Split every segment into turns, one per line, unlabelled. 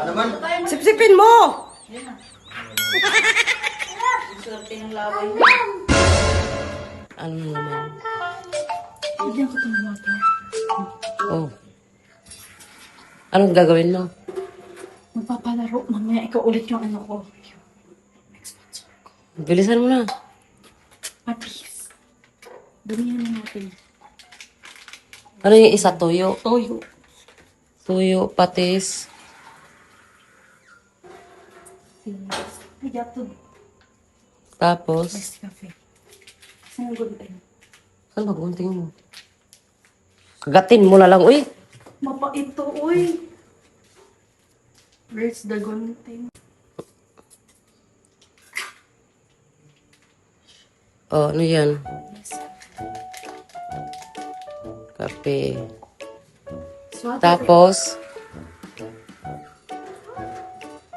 naman.
Sipsipin mo!
Yan na. Ang swerte ng laway mo.
Ano naman?
Bigyan ko itong water.
Oh. Anong gagawin mo?
Magpapalaro. Mamaya ikaw ulit yung ano ko. Ex-sponsor ko.
Bilisan mo na.
Patis. Damihan na natin.
Ano yung isa? Tuyo?
Toyo.
Tuyo, patis.
I got to
Tapos,
iced coffee. Saan good time?
saan ba gunting mo? Kagatin mo na lang, uy.
Mapait to, uy. Where's the gunting?
Oh, ano yan?
Yes.
Kape.
Swat.
Tapos,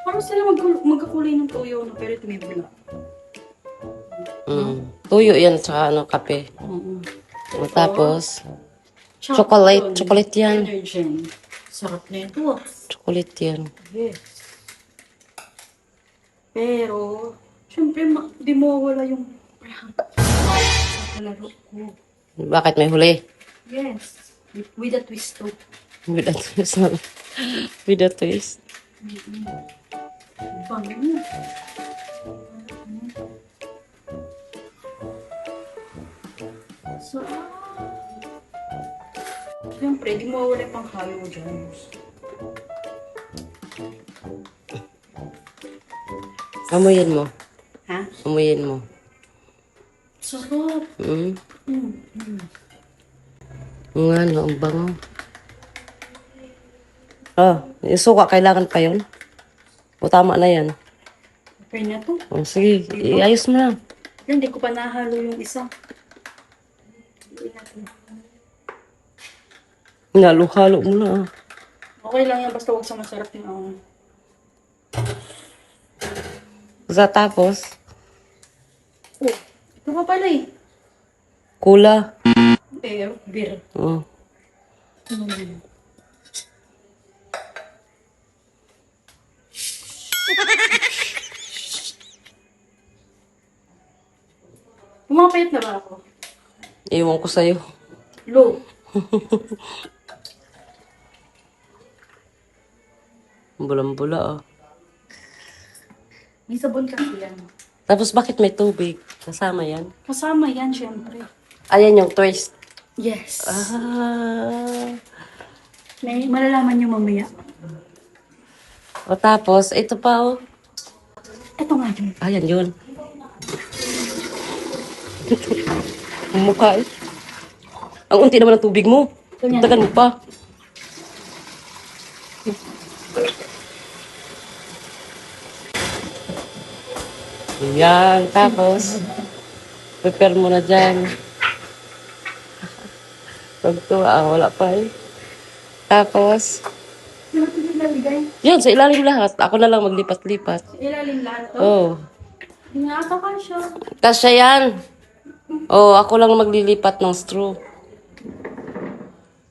Parang sila magkakulay ng toyo na pero ito may bula.
tuyo yan, tsaka ano, kape. Tapos, chocolate. Chocolate yan.
Energen. Sarap na ito.
Chocolate yan.
Yes. Pero, syempre, di mo wala yung sa kalaro ko.
Bakit may huli?
Yes. With a twist too.
With a twist. With a twist.
Bango. So, syempre, di mo wala pang halo dyan.
Amuyin mo.
Ha?
Amuyin mo.
Sarap.
Mm. Nga, no, ang bango. Oh, yung suka, kailangan pa yun? O tama na yan?
Okay na to.
Oh, sige, iayos mo na.
Hindi ko pa nahalo yung isa.
Halo-halo mo na.
Okay lang yan, basta huwag sa masarap yung
Tapos,
Oh, ito pa pala eh.
kula.
Beer.
Oh.
Pumapayat na ba ako?
Iwan ko sa'yo.
Low.
Bulang-bula, oh.
May sabon kasi yan.
Tapos, bakit may tubig? Kasama yan?
Kasama yan, syempre.
Ayan yung twist.
Yes.
Ah.
May malalaman nyo mamaya.
O tapos, ito pa, oh.
Ito nga yun.
Ayan yun. Ang mukha, eh. Ang unti naman ng tubig mo.
Ganyan.
Tagal mo pa. Yan, tapos, prepare mo na dyan. Wala pa eh. Tapos,
Ano ito nilalagay?
yan, sa ilalim lahat. Ako na lang maglipat-lipat.
Ilalim lahat to?
Oh.
Hindi nga ata ka siya.
Kasya yan. Oh, ako lang maglilipat ng straw.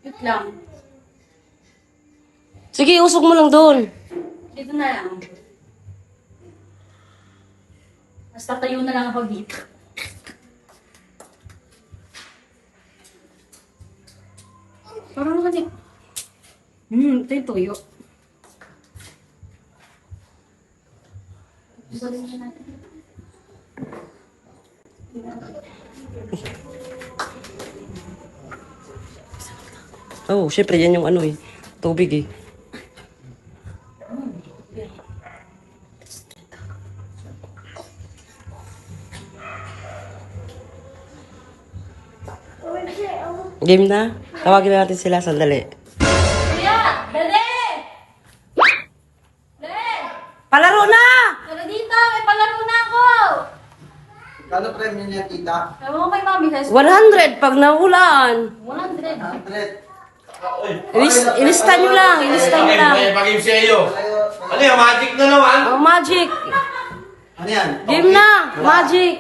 Wait lang.
Sige, usog mo lang doon.
Dito na lang. Mas tatayo na lang ako dito. Parang kasi... ito yung tuyo. Isalin na natin.
Oh, syempre, yan yung ano eh. Tubig eh. Game na? Tawagin na natin sila sandali.
Kuya! Dali! Dali!
Palaro na!
Tara dito! May palaro na ako!
Kano premium niya, tita?
Ewan ko kay mami.
100 pag nahulaan.
100.
100.
Ilista nyo lang, ilista nyo lang.
Pag-game sa iyo. Ano yan, magic na naman?
Oh, magic.
Ano yan?
Game na. Magic.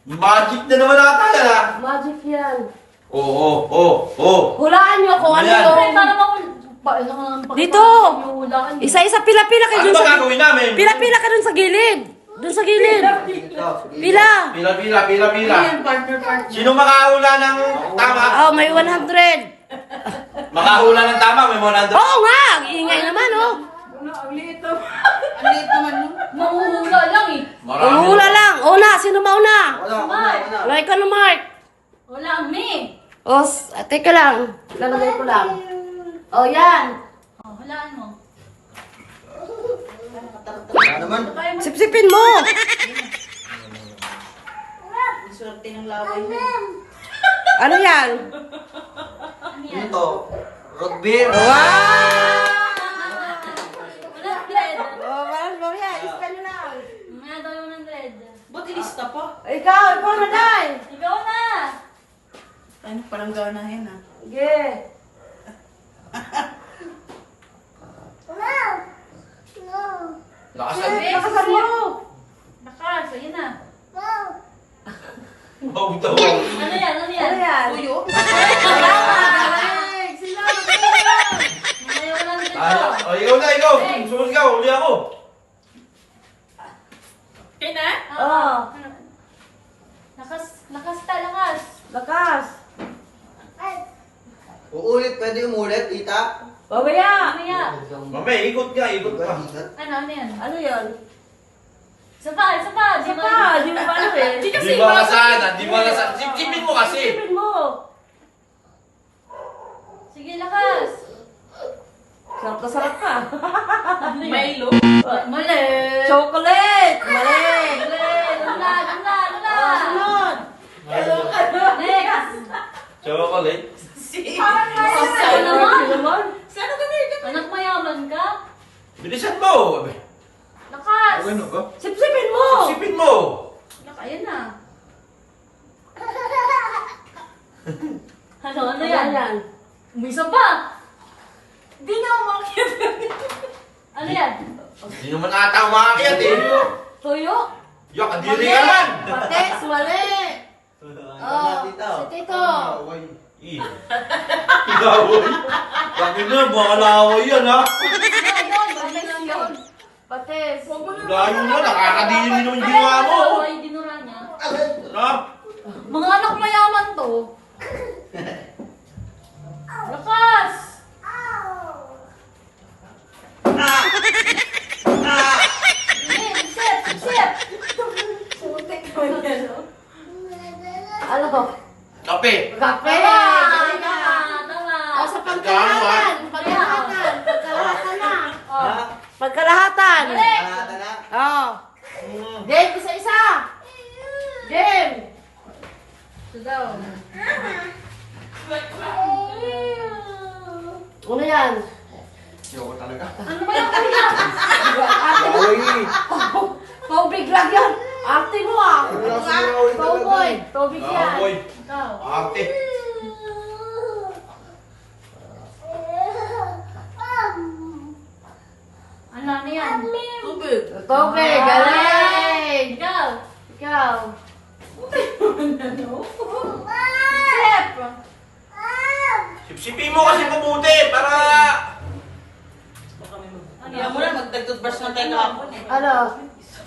Magic na naman ata yan ah.
Magic yan.
Oo.
Hulaan nyo kung ano
Ayan.
yung...
Para
Dito! Isa-isa, pila-pila kayo
Ano
dun
ba
sa...
gagawin namin?
Pila-pila ka dun sa gilid. Dun sa gilid.
Dito, sige.
Pila.
Pila.
Ayan, partner.
Sino makahula ng tama?
Oh, may 100.
Makahula ng tama, may 100.
Oo nga! Ingay naman, oh.
Ano, ang liit naman. Ang liit naman nun.
Mahuhula lang eh.
Marami.
Hula lang. Una, sino mauna?
Wala.
Wala, ikaw na, Mark.
Wala me.
O, teka lang. Lalagay ko lang. O, yan.
Oh, hulaan mo.
Wala naman.
Sipsipin mo.
Swerte ng laway niya.
Ano yan?
Ano to? Root beer.
Wow!
Wala, dread.
Oh, walang mamaya. Ispan nyo lang.
Mamaya daw yung ng dread.
Ba't ilista pa?
Ikaw na, Day.
Ikaw na.
Ano, parang ganahin ah.
Sige.
Lakasan.
Lakasan mo.
Lakas, ayun na.
Bawag daw.
Ano yan? Ano yan?
Ano yan?
Tuyo?
Galing. Sila.
Mamaya wala ng dread
Tayo.
ko.
O, ikaw. Sumunod ka, huli ako.
Kaya na?
Oh.
Lakas, lakas ta, lakas.
Lakas.
Uulit, pwede umulit, tita.
Babaya.
Mamaya.
Mamaya, ikot ka.
Ano, ano yan?
Ano yun?
Isa pa, isa pa.
Isa pa. Di mo ba ano eh?
Di
Di
kasi
ba kasana? Di ba kasana? Sipsipin mo kasi.
Sipsipin mo.
Sige, lakas.
Sarap na sarap ka.
Milo.
Mali.
Chocolate. Mali.
Mali. Lula, lula, lula.
Oh, sunod.
Next.
Chocolate.
Saan naman?
naman?
Saan ka na?
Anak mayaman ka?
Bilisan mo.
Lakas.
Ano ba?
Sipsipin mo.
Sipsipin mo.
Ayun na. Ano yan? May isa pa.
Di na umakit.
Ano yan?
Hindi naman ata umakyat eh.
Tuyo?
Yak, kadiri ka naman.
Pates, mali.
Oh, tita.
Si Tito.
Laway. Bakit na, baka laway yan ha.
Pates.
Layo na, nakakadiri naman yung ginawa mo.
Ano yung dinura niya?
Ha?
Mga anak mayaman to. Lakas! Sip, sip!
Ano ko?
Kape.
Kape.
Tama, tama.
O sa pagkalahatan. Pagkalahatan. Pagkalahatan na.
Ha?
Pagkalahatan.
Kalahatan na.
Oh. Game, isa-isa. Game.
Ito daw.
Ano yan?
Yoko talaga.
Ano ba yung kuya?
Laway.
Tubig lang yan. Arte mo ah.
Wala sa laway talaga.
Cowboy. Tubig yan.
Laway.
Ikaw.
Arte.
Ano yan?
Tubig.
Tubig. Galing.
Ikaw.
Ikaw.
Sip!
Sipsipin mo kasi mabuti para...
Hindi mo na magdagtoothbrush na tayo kahapon eh.
Ano?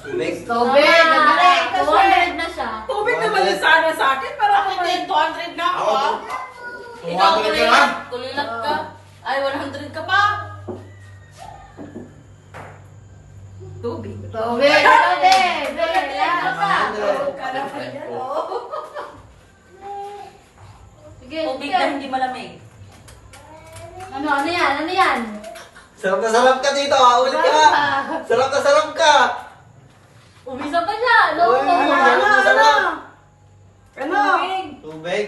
Tubig.
Tubig. Galing.
200 na siya.
Tubig naman yung sana sa akin. Para ako din, 200 na ako ah. Ikaw,
200 ka na?
kulilat ka. Ay, 100 ka pa. Tubig.
Tubig. Tubig. Tubig.
Sige,
Tubig
sige.
na hindi malamig.
Ano yan? Ano yan?
Sarap na sarap ka dito. Ulit ka. Sarap na sarap ka.
Umisa pa siya. Loko
Uy,
mo.
sarap na sarap.
Ano?
Tubig.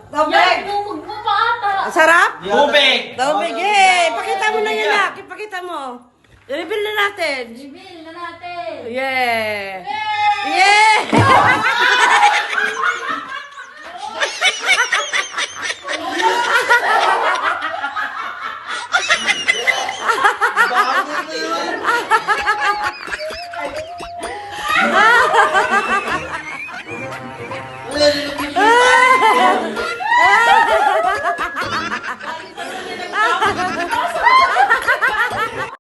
Tubig.
Yan, bumog mo pa ata.
Sarap?
Tubig!
Tubig. Eh. Pakita mo na yan, Nak. Ipakita mo. I-reveal na natin.
Reveal na natin.
Yeah. Yeah.
Bakit na yun?